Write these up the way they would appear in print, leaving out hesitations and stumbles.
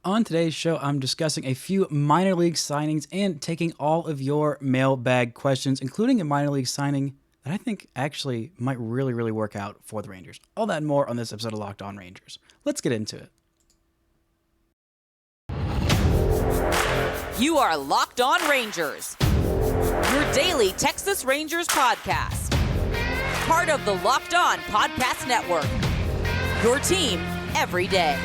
On today's show, I'm discussing a few minor league signings and taking all of your mailbag questions, including a minor league signing that I think actually might really work out for the Rangers. All that and more on this episode of Locked On Rangers. Let's get into it. You are Locked On Rangers, your daily Texas Rangers podcast. Part of the Locked On Podcast Network, your team every day.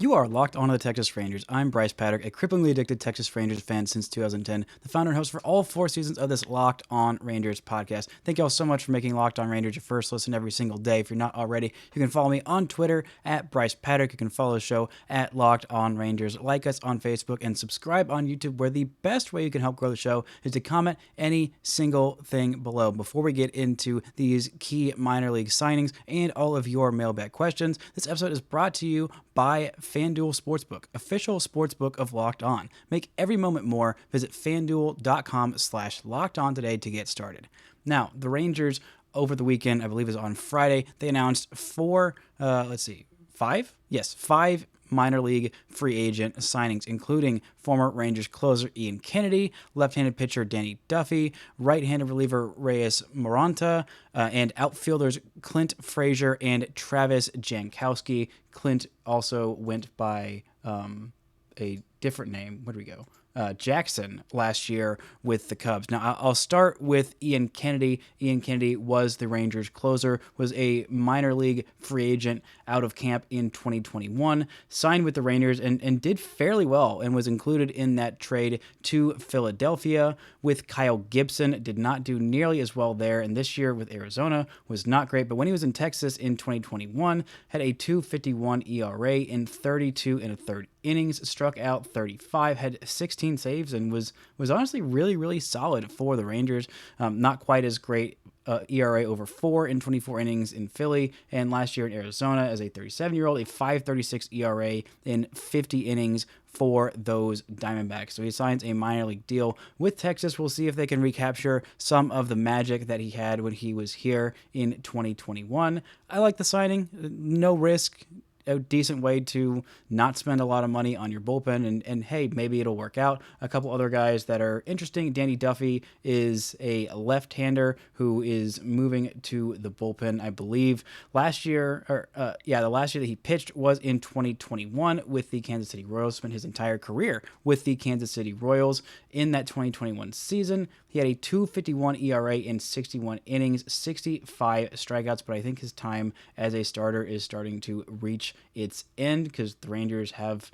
You are locked onto the Texas Rangers. I'm Bryce Patrick, a cripplingly addicted Texas Rangers fan since 2010, the founder and host for all 4 seasons of this Locked On Rangers podcast. Thank you all so much for making Locked On Rangers your first listen every single day. If you're not already, you can follow me on Twitter at Bryce Patrick. You can follow the show at Locked On Rangers. Like us on Facebook and subscribe on YouTube, where the best way you can help grow the show is to comment any single thing below. Before we get into these key minor league signings and all of your mailbag questions, this episode is brought to you by FanDuel Sportsbook, official sportsbook of Locked On. Make every moment more. Visit FanDuel.com/LockedOn today to get started. Now, the Rangers over the weekend, I believe it was on Friday, they announced 5 minor league free agent signings, including former Rangers closer Ian Kennedy, left-handed pitcher Danny Duffy, right-handed reliever Reyes and outfielders Clint Frazier and Travis Jankowski. Clint also went by a different name. Where do we go? Jackson last year with the Cubs. Now, I'll start with Ian Kennedy. Ian Kennedy was the Rangers closer, was a minor league free agent out of camp in 2021, signed with the Rangers and did fairly well and was included in that trade to Philadelphia with Kyle Gibson. Did not do nearly as well there, and this year with Arizona was not great, but when he was in Texas in 2021, had a 2.51 ERA in 32 1/3 innings, struck out 35, had 16 saves, and was honestly really solid for the Rangers. Not quite as great ERA over 4 in 24 innings in Philly, and last year in Arizona as a 37-year-old, a 5.36 ERA in 50 innings for those Diamondbacks. So he signs a minor league deal with Texas. We'll see if they can recapture some of the magic that he had when he was here in 2021. I like the signing. No risk. A decent way to not spend a lot of money on your bullpen, and hey, maybe it'll work out. A couple other guys that are interesting. Danny Duffy is a left-hander who is moving to the bullpen, I believe. The last year that he pitched was in 2021 with the Kansas City Royals. Spent his entire career with the Kansas City Royals. In that 2021 season, he had a 2.51 ERA in 61 innings, 65 strikeouts, but I think his time as a starter is starting to reach its end because the Rangers have,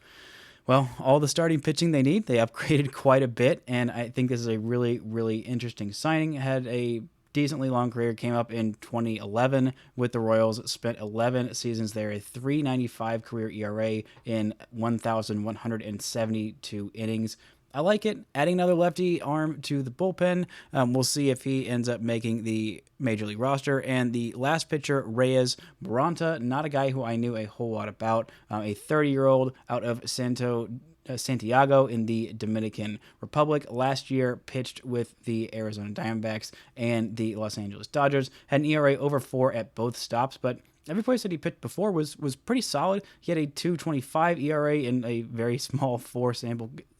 well, all the starting pitching they need. They upgraded quite a bit, and I think this is a really interesting signing. Had a decently long career, came up in 2011 with the Royals, spent 11 seasons there, a 3.95 career ERA in 1,172 innings. I like it. Adding another lefty arm to the bullpen. We'll see if he ends up making the major league roster. And the last pitcher, Reyes, not a guy who I knew a whole lot about. A 30-year-old out of Santiago in the Dominican Republic. Last year pitched with the Arizona Diamondbacks and the Los Angeles Dodgers. Had an ERA over 4 at both stops, but every place that he pitched before was pretty solid. He had a 2.25 ERA in a very small 4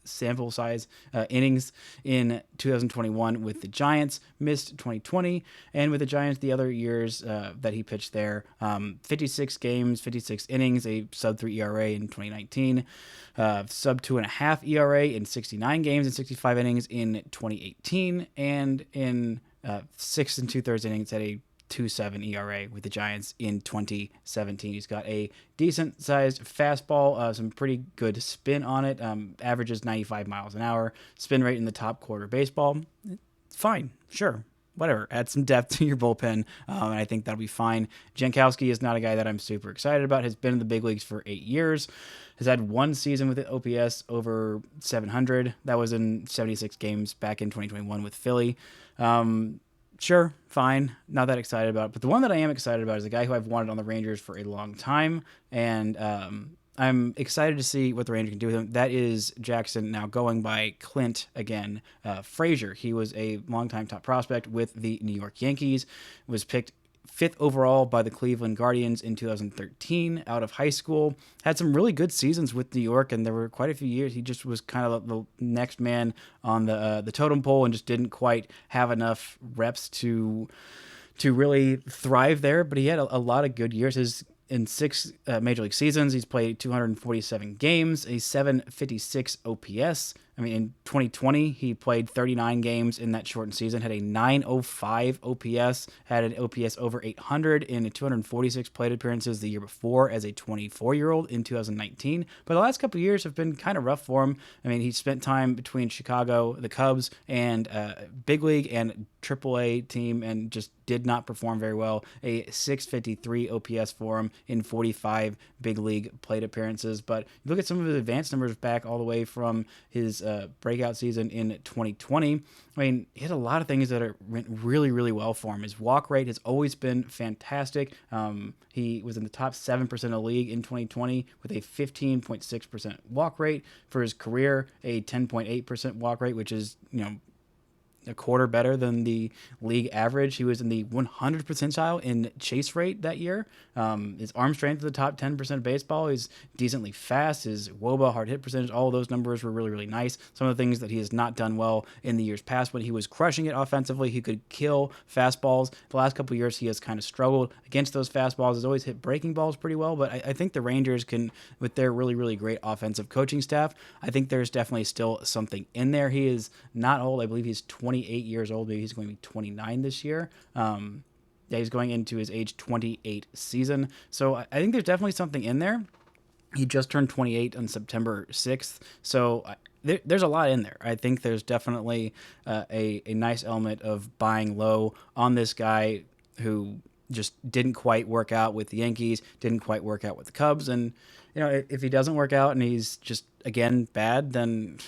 sample size innings in 2021 with the Giants. Missed 2020, and with the Giants the other years that he pitched there, 56 games, 56 innings, a sub-3 ERA in 2019, sub-2.5 ERA in 69 games and 65 innings in 2018, and in 6 2/3 innings had a 2.7 ERA with the Giants in 2017. He's got a decent-sized fastball, some pretty good spin on it, averages 95 miles an hour, spin rate in the top quarter baseball. Fine, sure, whatever. Add some depth to your bullpen, and I think that'll be fine. Jankowski is not a guy that I'm super excited about. Has been in the big leagues for 8 years. Has had 1 season with the OPS over 700. That was in 76 games back in 2021 with Philly. Sure, fine. Not that excited about it. But the one that I am excited about is a guy who I've wanted on the Rangers for a long time. And I'm excited to see what the Rangers can do with him. That is Jackson now going by Clint again. Frazier, he was a longtime top prospect with the New York Yankees, was picked 5th overall by the Cleveland Guardians in 2013 out of high school. Had some really good seasons with New York, and there were quite a few years he just was kind of the next man on the totem pole and just didn't quite have enough reps to really thrive there. But he had a lot of good years. In 6 major league seasons, he's played 247 games, a 756 OPS. I mean, in 2020, he played 39 games in that shortened season, had a 905 OPS, had an OPS over 800 in 246 plate appearances the year before as a 24-year-old in 2019. But the last couple of years have been kind of rough for him. I mean, he spent time between Chicago, the Cubs, and Big League and AAA team and just did not perform very well. A 653 OPS for him in 45 Big League plate appearances. But you look at some of his advanced numbers back all the way from his breakout season in 2020. I mean, he had a lot of things that went really, really well for him. His walk rate has always been fantastic. He was in the top 7% of the league in 2020 with a 15.6% walk rate. For his career, a 10.8% walk rate, which is, a quarter better than the league average. He was in the 100th percentile in chase rate that year. His arm strength is the top 10% of baseball. He's decently fast. His WOBA, hard hit percentage, all of those numbers were really, really nice. Some of the things that he has not done well in the years past, when he was crushing it offensively, he could kill fastballs. The last couple of years, he has kind of struggled against those fastballs. He's always hit breaking balls pretty well, but I think the Rangers can, with their really, really great offensive coaching staff, I think there's definitely still something in there. He is not old. I believe he's 28 years old. Maybe he's going to be 29 this year. He's going into his age 28 season. So I think there's definitely something in there. He just turned 28 on September 6th. So there's a lot in there. I think there's definitely a nice element of buying low on this guy who just didn't quite work out with the Yankees, didn't quite work out with the Cubs. And, if he doesn't work out and he's just, again, bad, then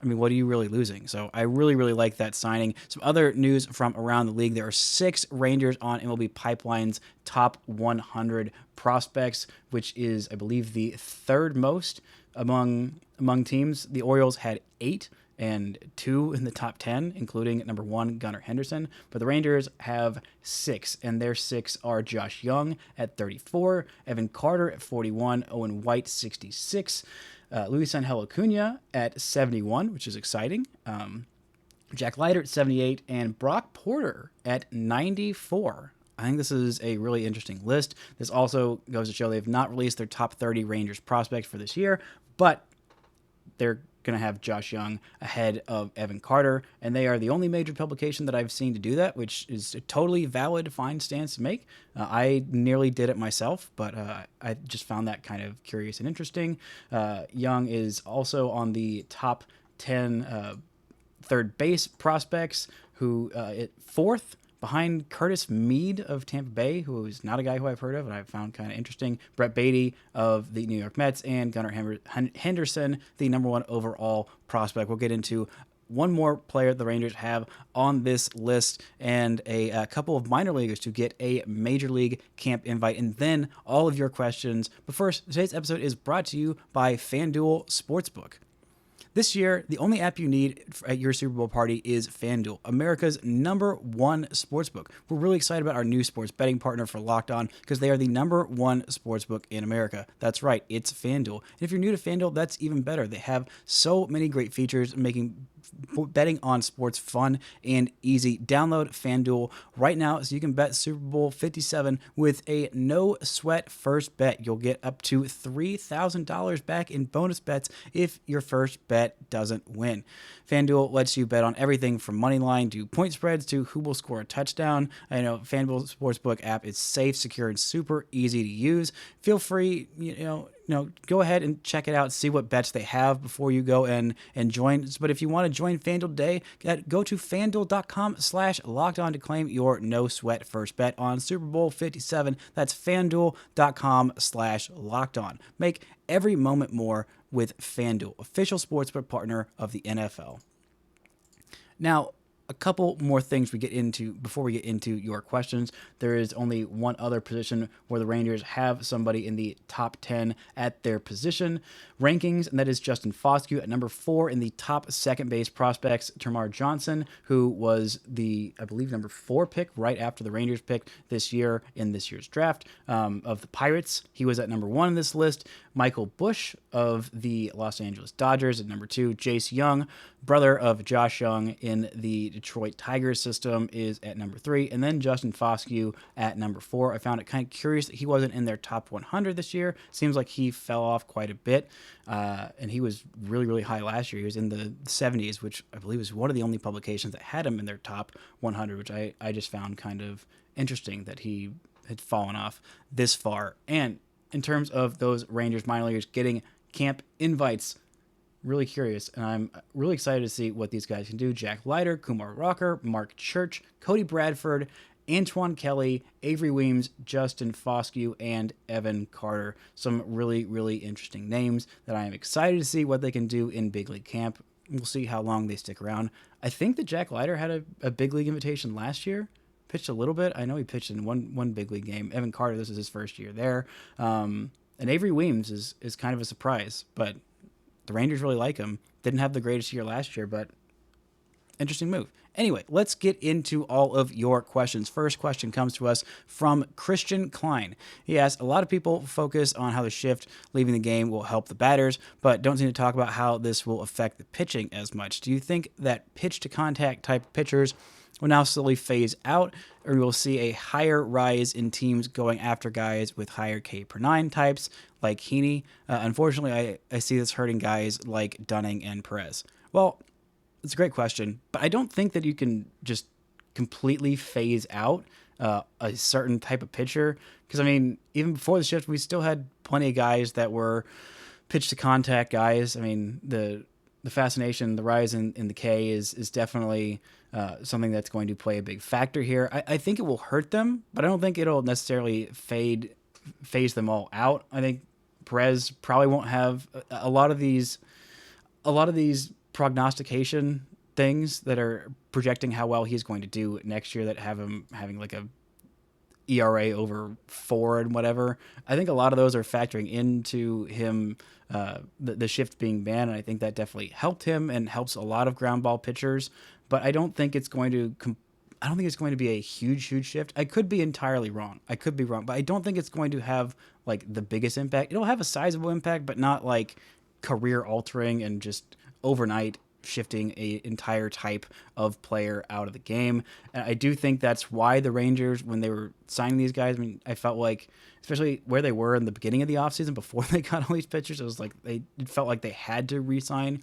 what are you really losing? So I really, really like that signing. Some other news from around the league. There are 6 Rangers on MLB Pipeline's top 100 prospects, which is, I believe, the 3rd most among teams. The Orioles had 8 and 2 in the top 10, including number 1, Gunnar Henderson. But the Rangers have 6, and their 6 are Josh Young at 34, Evan Carter at 41, Owen White 66, Luis Angel Acuna at 71, which is exciting. Jack Leiter at 78, and Brock Porter at 94. I think this is a really interesting list. This also goes to show they've not released their top 30 Rangers prospects for this year, but they're going to have Josh Young ahead of Evan Carter, and they are the only major publication that I've seen to do that, which is a totally valid, fine stance to make. I nearly did it myself, but I just found that kind of curious and interesting. Young is also on the top 10 third base prospects, who at 4th, behind Curtis Mead of Tampa Bay, who is not a guy who I've heard of and I found kind of interesting. Brett Beatty of the New York Mets, and Gunnar Henderson, the number 1 overall prospect. We'll get into one more player the Rangers have on this list, and a couple of minor leaguers to get a major league camp invite, and then all of your questions. But first, today's episode is brought to you by FanDuel Sportsbook. This year, the only app you need at your Super Bowl party is FanDuel, America's number 1 sportsbook. We're really excited about our new sports betting partner for Locked On, because they are the number 1 sportsbook in America. That's right, it's FanDuel. And if you're new to FanDuel, that's even better. They have so many great features, making betting on sports fun and easy. Download FanDuel right now so you can bet Super Bowl 57 with a no sweat first bet. You'll get up to $3,000 back in bonus bets if your first bet doesn't win. FanDuel lets you bet on everything from money line to point spreads to who will score a touchdown. I know FanDuel Sportsbook app is safe, secure, and super easy to use. Feel free, go ahead and check it out, see what bets they have before you go and join. But if you want to join FanDuel today, go to FanDuel.com/lockedon to claim your no sweat first bet on Super Bowl 57. That's FanDuel.com/lockedon. Make every moment more with FanDuel, official sportsbook partner of the NFL. Now, a couple more things we get into before we get into your questions. There is only one other position where the Rangers have somebody in the top 10 at their position rankings, and that is Justin Foscue at number 4 in the top second base prospects. Termarr Johnson, who was the, I believe, number 4 pick right after the Rangers picked this year in this year's draft of the Pirates. He was at number 1 in this list. Michael Busch of the Los Angeles Dodgers at number 2. Jace Young, brother of Josh Young in the Detroit Tigers system, is at number 3. And then Justin Foscue at number 4. I found it kind of curious that he wasn't in their top 100 this year. Seems like he fell off quite a bit. And he was really, really high last year. He was in the 70s, which I believe is one of the only publications that had him in their top 100, which I just found kind of interesting that he had fallen off this far. And in terms of those Rangers minor leaguers getting camp invites, really curious, and I'm really excited to see what these guys can do. Jack Leiter, Kumar Rocker, Mark Church, Cody Bradford, Antoine Kelly, Avery Weems, Justin Foscue, and Evan Carter. Some really, really interesting names that I am excited to see what they can do in big league camp. We'll see how long they stick around. I think that Jack Leiter had a big league invitation last year. Pitched a little bit. I know he pitched in one big league game. Evan Carter, this is his first year there. And Avery Weems is kind of a surprise, but the Rangers really like him. Didn't have the greatest year last year, but interesting move. Anyway, let's get into all of your questions. First question comes to us from Christian Klein. He asks, a lot of people focus on how the shift leaving the game will help the batters, but don't seem to talk about how this will affect the pitching as much. Do you think that pitch-to-contact type pitchers will now slowly phase out, or we'll see a higher rise in teams going after guys with higher K per 9 types like Heaney? Unfortunately, I see this hurting guys like Dunning and Perez. Well, it's a great question, but I don't think that you can just completely phase out a certain type of pitcher. Because, I mean, even before the shift, we still had plenty of guys that were pitch-to-contact guys. I mean, the fascination, the rise in the K is definitely something that's going to play a big factor here. I think it will hurt them, but I don't think it'll necessarily phase them all out. I think Perez probably won't have a lot of these prognostication things that are projecting how well he's going to do next year that have him having like a ERA over 4 and whatever. I think a lot of those are factoring into him, the shift being banned, and I think that definitely helped him and helps a lot of ground ball pitchers. But I don't think it's going to be a huge shift. I could be entirely wrong. I could be wrong, but I don't think it's going to have like the biggest impact. It'll have a sizable impact, but not like career altering and just overnight shifting a entire type of player out of the game. And I do think that's why the Rangers, when they were signing these guys, I mean, I felt like, especially where they were in the beginning of the offseason before they got all these pitchers, it was like it felt like they had to re-sign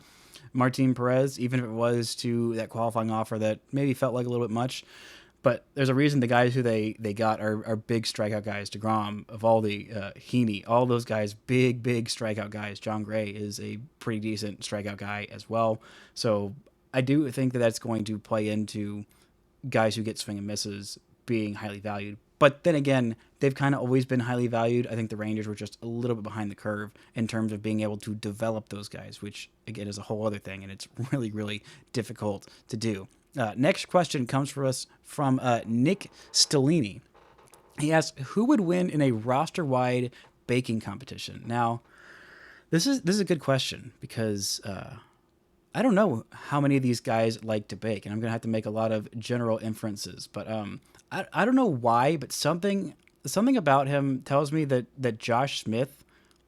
Martin Perez, even if it was to that qualifying offer that maybe felt like a little bit much. But there's a reason the guys who they got are big strikeout guys. DeGrom, Evaldi, Heaney, all those guys, big strikeout guys. John Gray is a pretty decent strikeout guy as well. So I do think that that's going to play into guys who get swing and misses being highly valued. But then again, they've kind of always been highly valued. I think the Rangers were just a little bit behind the curve in terms of being able to develop those guys, which again is a whole other thing, and it's really difficult to do. Next question comes for us from Nick Stellini. He asks, who would win in a roster-wide baking competition? Now, this is a good question because I don't know how many of these guys like to bake, and I'm going to have to make a lot of general inferences. But I don't know why, but something about him tells me that Josh Smith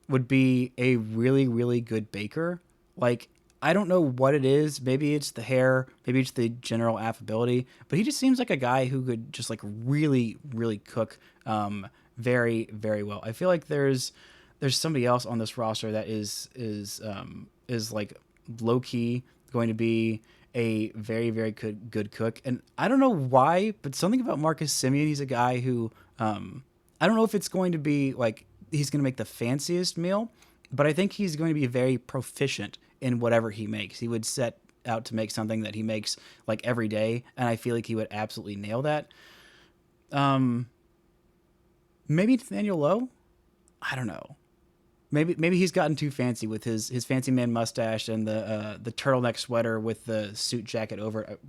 would be a really good baker. Like, I don't know what it is. Maybe it's the hair. Maybe it's the general affability. But he just seems like a guy who could just like really cook very well. I feel like there's somebody else on this roster that is like low key going to be a very good cook. And I don't know why, but something about Marcus Semien. He's a guy who I don't know if it's going to be like he's going to make the fanciest meal, but I think he's going to be very proficient in whatever he makes. He would set out to make something that he makes like every day, and I feel like he would absolutely nail that. Maybe Nathaniel Lowe? I don't know. Maybe he's gotten too fancy with his fancy man mustache and the turtleneck sweater with the suit jacket over it.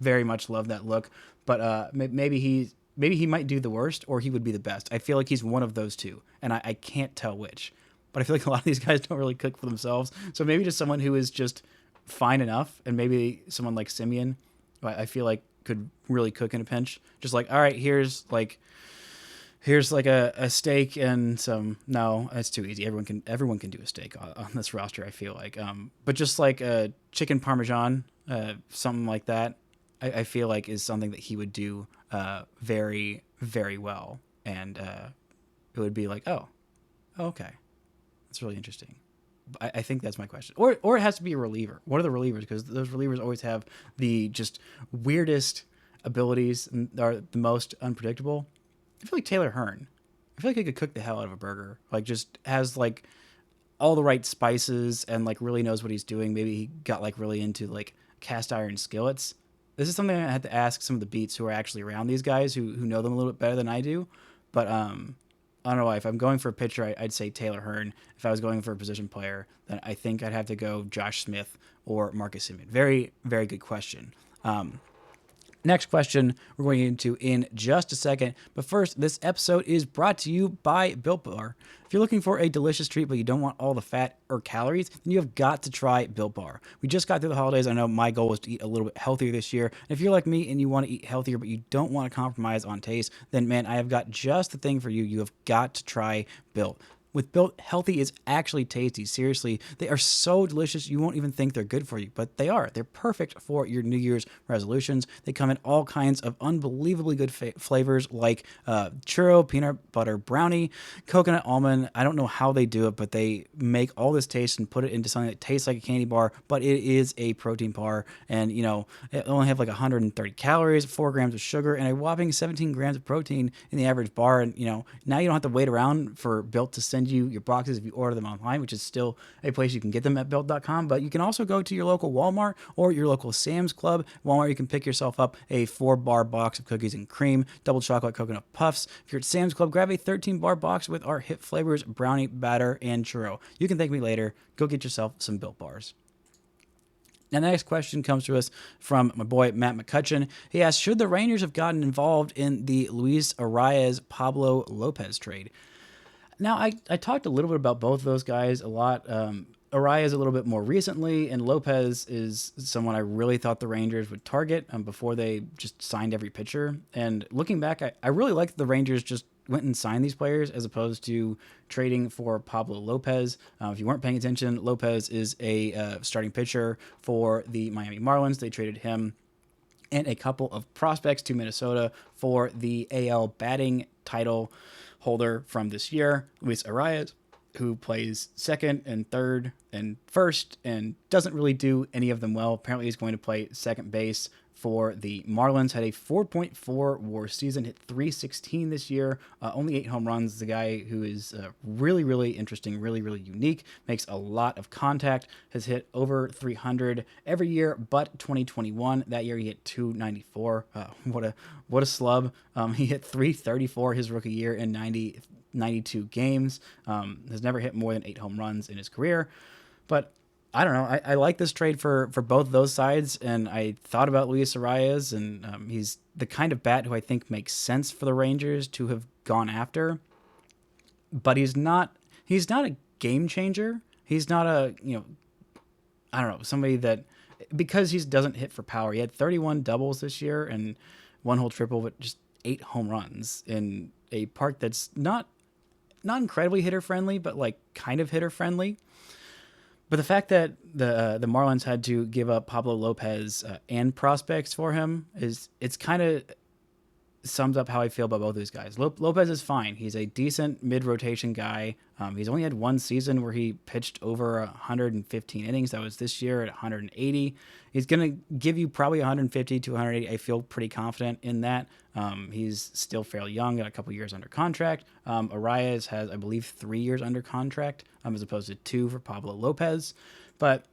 very much love that look. But maybe he might do the worst, or he would be the best. I feel like he's one of those two, and I can't tell which. But I feel like a lot of these guys don't really cook for themselves. So maybe just someone who is just fine enough, and maybe someone like Simeon, I feel like could really cook in a pinch. Just like, all right, here's like a steak and some. No, that's too easy. Everyone can do a steak on this roster, I feel like. But just like a chicken parmesan, something like that, I feel like is something that he would do very, very well. And it would be like, oh, okay, that's really interesting. I think that's my question. Or it has to be a reliever. What are the relievers? Because those relievers always have the just weirdest abilities and are the most unpredictable. I feel like Taylor Hearn. I feel like he could cook the hell out of a burger. Like, just has like all the right spices and like really knows what he's doing. Maybe he got like really into like cast iron skillets. This is something I had to ask some of the beats who are actually around these guys who know them a little bit better than I do. But I don't know why. If I'm going for a pitcher, I'd say Taylor Hearn. If I was going for a position player, then I think I'd have to go Josh Smith or Marcus Semien. Very, very good question. Next question we're going into in just a second. But first, this episode is brought to you by Built Bar. If you're looking for a delicious treat but you don't want all the fat or calories, then you have got to try Built Bar. We just got through the holidays. I know my goal was to eat a little bit healthier this year. And if you're like me and you want to eat healthier but you don't want to compromise on taste, then man, I have got just the thing for you. You have got to try Built. With Built, healthy is actually tasty. Seriously, they are so delicious you won't even think they're good for you, but they are. They're perfect for your New Year's resolutions. They come in all kinds of unbelievably good flavors like churro, peanut butter brownie, coconut almond. I don't know how they do it, but they make all this taste and put it into something that tastes like a candy bar, but it is a protein bar. And, you know, it only have like 130 calories, 4 grams of sugar, and a whopping 17 grams of protein in the average bar. And, you know, now you don't have to wait around for Built to send you your boxes if you order them online, which is still a place you can get them at built.com. But you can also go to your local Walmart or your local Sam's Club. Walmart, you can pick yourself up a 4-bar box of cookies and cream, double chocolate coconut puffs. If you're at Sam's Club, grab a 13-bar box with our hit flavors, brownie, batter, and churro. You can thank me later. Go get yourself some Built Bars. Now, the next question comes to us from my boy, Matt McCutcheon. He asks, should the Rangers have gotten involved in the Luis Reyes-Pablo Lopez trade? Now, I talked a little bit about both of those guys a lot. Arias a little bit more recently, and Lopez is someone I really thought the Rangers would target before they just signed every pitcher. And looking back, I really like that the Rangers just went and signed these players as opposed to trading for Pablo Lopez. If you weren't paying attention, Lopez is a starting pitcher for the Miami Marlins. They traded him and a couple of prospects to Minnesota for the AL batting title holder from this year, Luis Reyes, who plays second and third and first and doesn't really do any of them well. Apparently he's going to play second base for the Marlins. Had a 4.4 WAR season, hit 316 this year, only 8 home runs. The guy who is really, really interesting, really, really unique, makes a lot of contact, has hit over 300 every year but 2021. That year he hit 294. What a slub. He hit 334 his rookie year in 92 games. Has never hit more than 8 home runs in his career. But I don't know. I like this trade for both those sides, and I thought about Luis Reyes, and he's the kind of bat who I think makes sense for the Rangers to have gone after. But he's not a game changer. He's not a, I don't know, somebody that, because he doesn't hit for power. He had 31 doubles this year and 1 whole triple, but just 8 home runs in a park that's not incredibly hitter friendly, but like kind of hitter friendly. But the fact that the Marlins had to give up Pablo Lopez and prospects for him it's kind of sums up how I feel about both of these guys. Lopez is fine. He's a decent mid-rotation guy. He's only had 1 season where he pitched over 115 innings. That was this year at 180. He's going to give you probably 150 to 180. I feel pretty confident in that. He's still fairly young, got a couple years under contract. Arias has, I believe, 3 years under contract as opposed to 2 for Pablo Lopez. But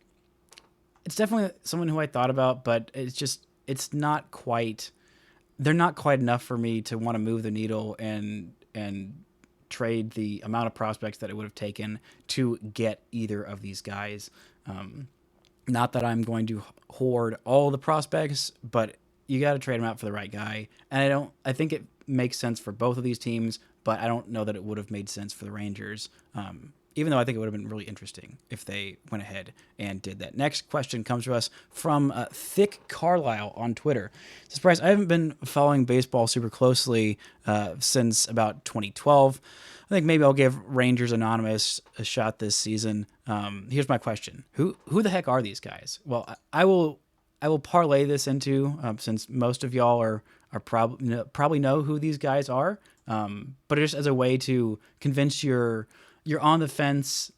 it's definitely someone who I thought about, but it's not quite... They're not quite enough for me to want to move the needle and trade the amount of prospects that it would have taken to get either of these guys. Not that I'm going to hoard all the prospects, but you got to trade him out for the right guy. And I think it makes sense for both of these teams, but I don't know that it would have made sense for the Rangers. Even though I think it would have been really interesting if they went ahead and did that. Next question comes to us from Thick Carlisle on Twitter. Surprise, I haven't been following baseball super closely since about 2012. I think maybe I'll give Rangers Anonymous a shot this season. Here's my question. Who the heck are these guys? Well, I will parlay this into, since most of y'all are probably know who these guys are, but just as a way to convince your on the fence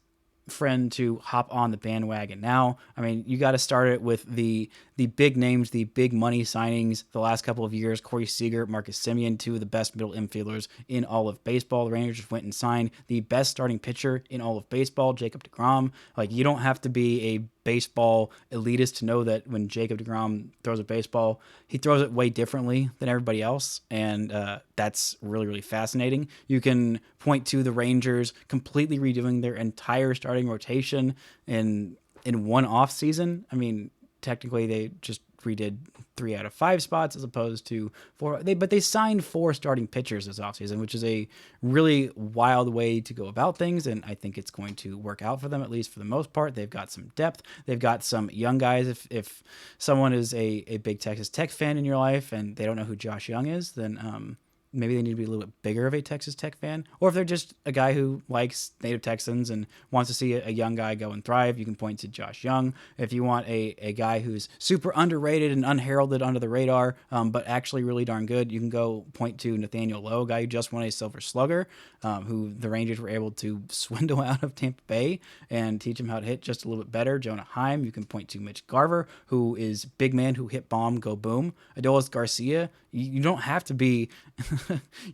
friend to hop on the bandwagon now. I mean, you got to start it with the big names, the big money signings the last couple of years. Corey Seager, Marcus Semien, two of the best middle infielders in all of baseball. The Rangers just went and signed the best starting pitcher in all of baseball, Jacob deGrom. Like, you don't have to be a baseball elitist to know that when Jacob deGrom throws a baseball, he throws it way differently than everybody else, and that's really, really fascinating. You can point to the Rangers completely redoing their entire starting rotation in one off season. I mean, technically they just redid 3 out of 5 spots as opposed to 4. But they signed 4 starting pitchers this offseason, which is a really wild way to go about things, and I think it's going to work out for them, at least for the most part. They've got some depth. They've got some young guys. If someone is a big Texas Tech fan in your life and they don't know who Josh Young is, then maybe they need to be a little bit bigger of a Texas Tech fan. Or if they're just a guy who likes native Texans and wants to see a young guy go and thrive, you can point to Josh Young. If you want a guy who's super underrated and unheralded under the radar, but actually really darn good, you can go point to Nathaniel Lowe, a guy who just won a Silver Slugger, who the Rangers were able to swindle out of Tampa Bay and teach him how to hit just a little bit better. Jonah Heim. You can point to Mitch Garver, who is big man who hit bomb, go boom. Adolis Garcia. You don't have to be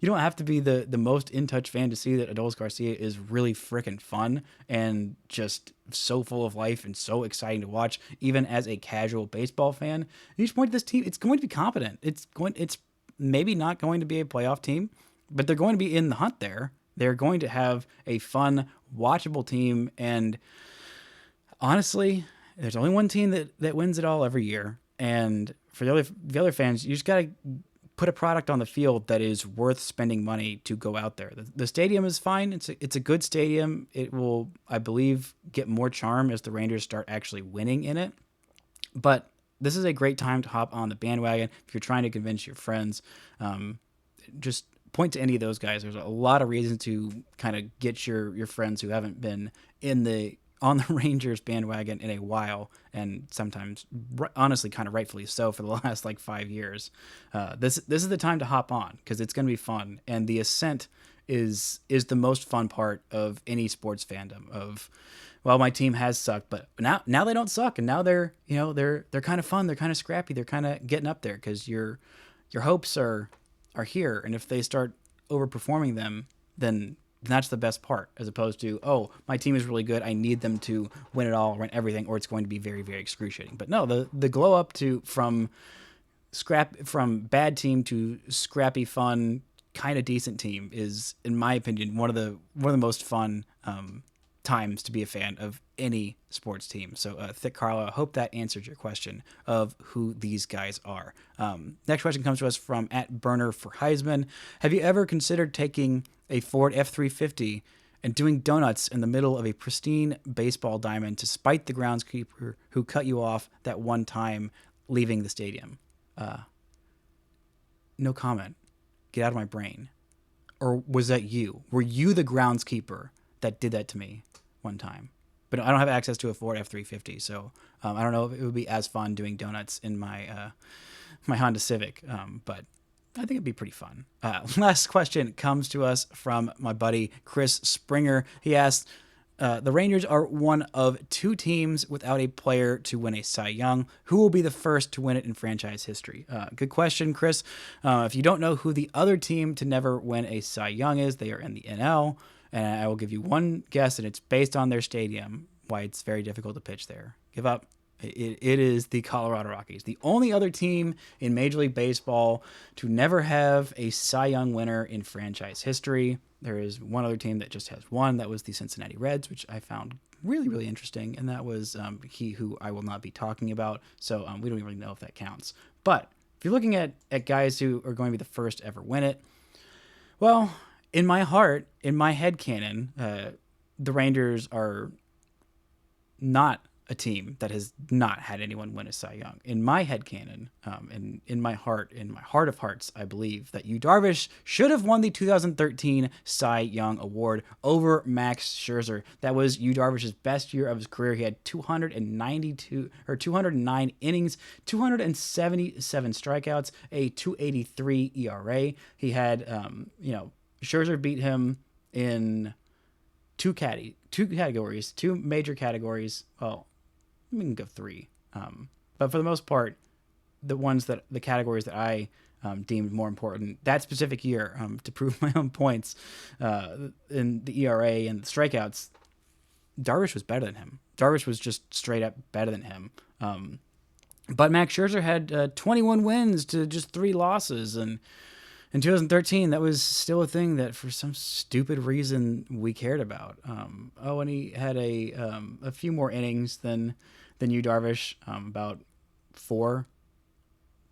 you don't have to be the most in touch fan to see that Adolis Garcia is really freaking fun and just so full of life and so exciting to watch, even as a casual baseball fan. You just point to this team; it's going to be competent. It's maybe not going to be a playoff team, but they're going to be in the hunt there. They're going to have a fun, watchable team, and honestly, there's only one team that wins it all every year. And for the other fans, you just got to put a product on the field that is worth spending money to go out there. The stadium is fine. It's a good stadium. It will, I believe, get more charm as the Rangers start actually winning in it. But this is a great time to hop on the bandwagon if you're trying to convince your friends. Just point to any of those guys. There's a lot of reasons to kind of get your friends who haven't been on the Rangers bandwagon in a while, and sometimes honestly kind of rightfully so for the last 5 years. This is the time to hop on because it's going to be fun, and the ascent is the most fun part of any sports fandom. Of, well, my team has sucked, but now they don't suck, and now they're kind of fun, they're kind of scrappy, they're kind of getting up there because your hopes are here, and if they start overperforming them, then that's the best part, as opposed to, oh, my team is really good, I need them to win it all, win everything, or it's going to be very, very excruciating. But no, the glow up from bad team to scrappy, fun, kind of decent team is, in my opinion, one of the most fun times to be a fan of any sports team. So, Thick Carlo, I hope that answered your question of who these guys are. Next question comes to us from @Burner for Heisman. Have you ever considered taking a Ford F-350 and doing donuts in the middle of a pristine baseball diamond to spite the groundskeeper who cut you off that one time leaving the stadium? No comment. Get out of my brain. Or was that you? Were you the groundskeeper that did that to me one time? But I don't have access to a Ford F-350, so I don't know if it would be as fun doing donuts in my my Honda Civic, but I think it'd be pretty fun. Last question comes to us from my buddy Chris Springer. He asked, the Rangers are one of 2 teams without a player to win a Cy Young. Who will be the first to win it in franchise history? Good question, Chris. If you don't know who the other team to never win a Cy Young is, they are in the NL. And I will give you one guess, and it's based on their stadium, why it's very difficult to pitch there. Give up. It is the Colorado Rockies, the only other team in Major League Baseball to never have a Cy Young winner in franchise history. There is one other team that just has one. That was the Cincinnati Reds, which I found really, really interesting, and that was he who I will not be talking about, so we don't even really know if that counts. But if you're looking at guys who are going to be the first to ever win it, well, in my heart, in my headcanon, the Rangers are not a team that has not had anyone win a Cy Young. In my headcanon, and in my heart of hearts, I believe that Yu Darvish should have won the 2013 Cy Young Award over Max Scherzer. That was Yu Darvish's best year of his career. He had 209 innings, 277 strikeouts, a 2.83 ERA. He had, Scherzer beat him in two major categories. Well, we can go three. But for the most part, the categories that I deemed more important that specific year to prove my own points in the ERA and the strikeouts, Darvish was better than him. Darvish was just straight up better than him. But Max Scherzer had 21 wins to just 3 losses, and in 2013, that was still a thing that for some stupid reason we cared about. And he had a few more innings than Yu Darvish, about 4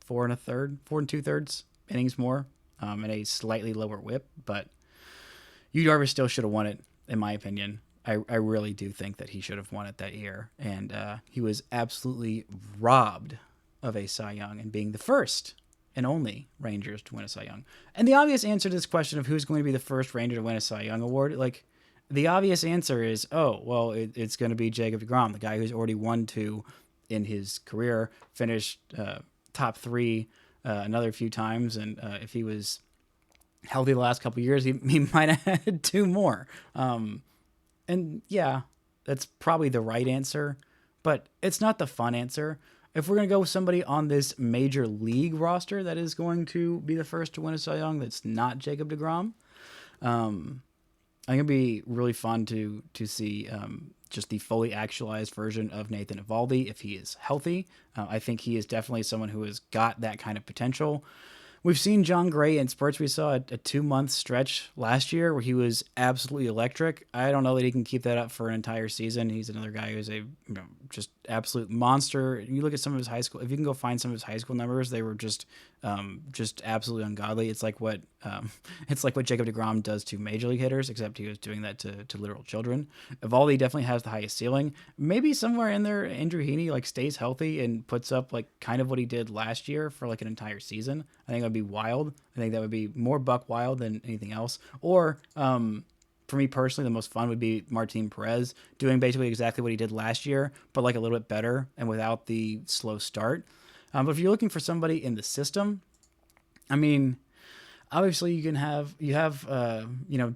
and 2/3 innings more, and a slightly lower whip. But Yu Darvish still should have won it, in my opinion. I really do think that he should have won it that year, and he was absolutely robbed of a Cy Young and being the first and only Rangers to win a Cy Young. And the obvious answer to this question of who's going to be the first Ranger to win a Cy Young award, like, the obvious answer is, it's going to be Jacob deGrom, the guy who's already won 2 in his career, finished top 3 another few times, and if he was healthy the last couple of years, he might have had 2 more. And yeah, that's probably the right answer, but it's not the fun answer. If we're going to go with somebody on this major league roster that is going to be the first to win a Cy Young that's not Jacob deGrom, I think it'd be really fun to see just the fully actualized version of Nathan Eovaldi if he is healthy. I think he is definitely someone who has got that kind of potential. We've seen John Gray in spurts. We saw a 2-month stretch last year where he was absolutely electric. I don't know that he can keep that up for an entire season. He's another guy who's just absolute monster. You look at some of his high school. If you can go find some of his high school numbers, they were just absolutely ungodly. It's like what Jacob deGrom does to major league hitters, except he was doing that to literal children. Eovaldi definitely has the highest ceiling. Maybe somewhere in there, Andrew Heaney stays healthy and puts up kind of what he did last year for an entire season. I think that would be wild. I think that would be more Buck Wild than anything else. Or for me personally, the most fun would be Martin Perez doing basically exactly what he did last year, but a little bit better and without the slow start. But if you're looking for somebody in the system, I mean, obviously you have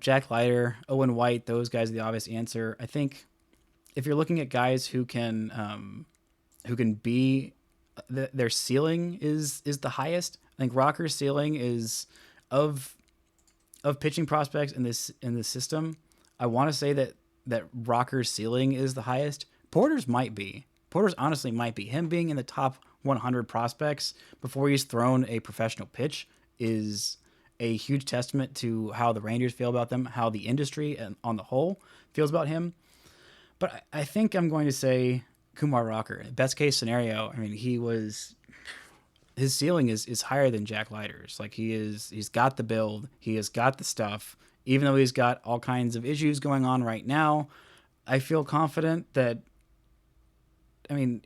Jack Leiter, Owen White, those guys are the obvious answer. I think if you're looking at guys who can be their ceiling is the highest. I think Rocker's ceiling is of pitching prospects in this system. I want to say that Rocker's ceiling is the highest. Porter's honestly might be. Him being in the top 100 prospects before he's thrown a professional pitch is a huge testament to how the Rangers feel about them, how the industry and on the whole feels about him. But I think I'm going to say Kumar Rocker. Best case scenario, I mean, his ceiling is higher than Jack Leiter's. He's got the build, he has got the stuff. Even though he's got all kinds of issues going on right now, I feel confident that,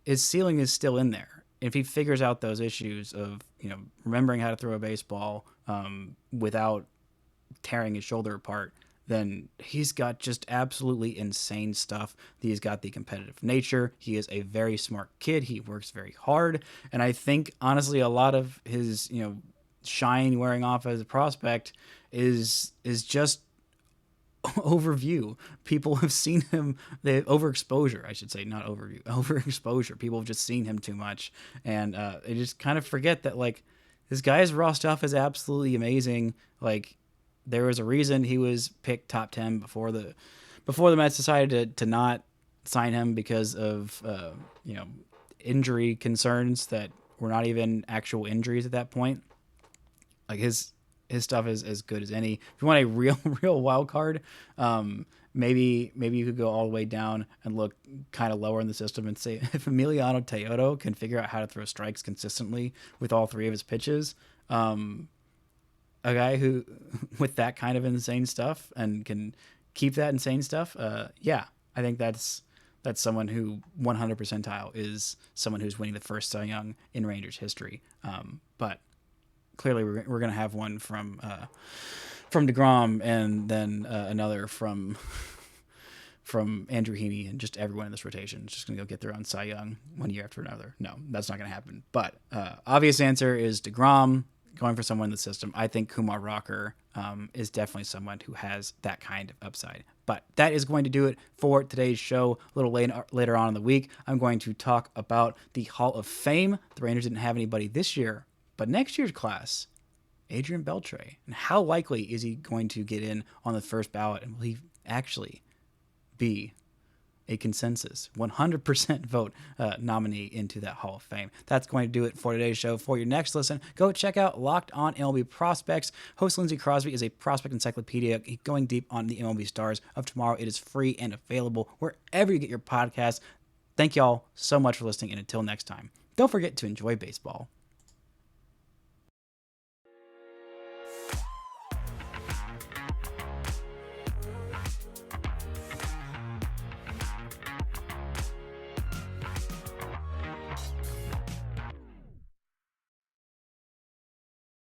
his ceiling is still in there. If he figures out those issues of, remembering how to throw a baseball without tearing his shoulder apart, then he's got just absolutely insane stuff. He's got the competitive nature. He is a very smart kid. He works very hard. And I think, honestly, a lot of his, shine wearing off as a prospect is just overview. People have seen him, overexposure, I should say, not overview, overexposure. People have just seen him too much. And they just kind of forget that, this guy's raw stuff is absolutely amazing. There was a reason he was picked top 10 before the Mets decided to not sign him because of injury concerns that were not even actual injuries at that point. his stuff is as good as any. If you want a real wild card, maybe you could go all the way down and look kind of lower in the system and say if Emiliano Teodo can figure out how to throw strikes consistently with all three of his pitches, a guy who with that kind of insane stuff and can keep that insane stuff, I think that's someone who 100 percentile is someone who's winning the first Cy Young in Rangers history. But clearly we're going to have one from DeGrom and then another from Andrew Heaney, and just everyone in this rotation is just going to go get their own Cy Young one year after another. No, that's not going to happen. But obvious answer is DeGrom, going for someone in the system. I think Kumar Rocker is definitely someone who has that kind of upside. But that is going to do it for today's show. A little later on in the week, I'm going to talk about the Hall of Fame. The Rangers didn't have anybody this year, but next year's class, Adrian Beltre. And how likely is he going to get in on the first ballot? And will he actually be a consensus 100% vote nominee into that Hall of Fame? That's going to do it for today's show. For your next listen, go check out Locked On MLB Prospects. Host Lindsey Crosby is a prospect encyclopedia going deep on the MLB stars of tomorrow. It is free and available wherever you get your podcasts. Thank y'all so much for listening, and until next time, don't forget to enjoy baseball.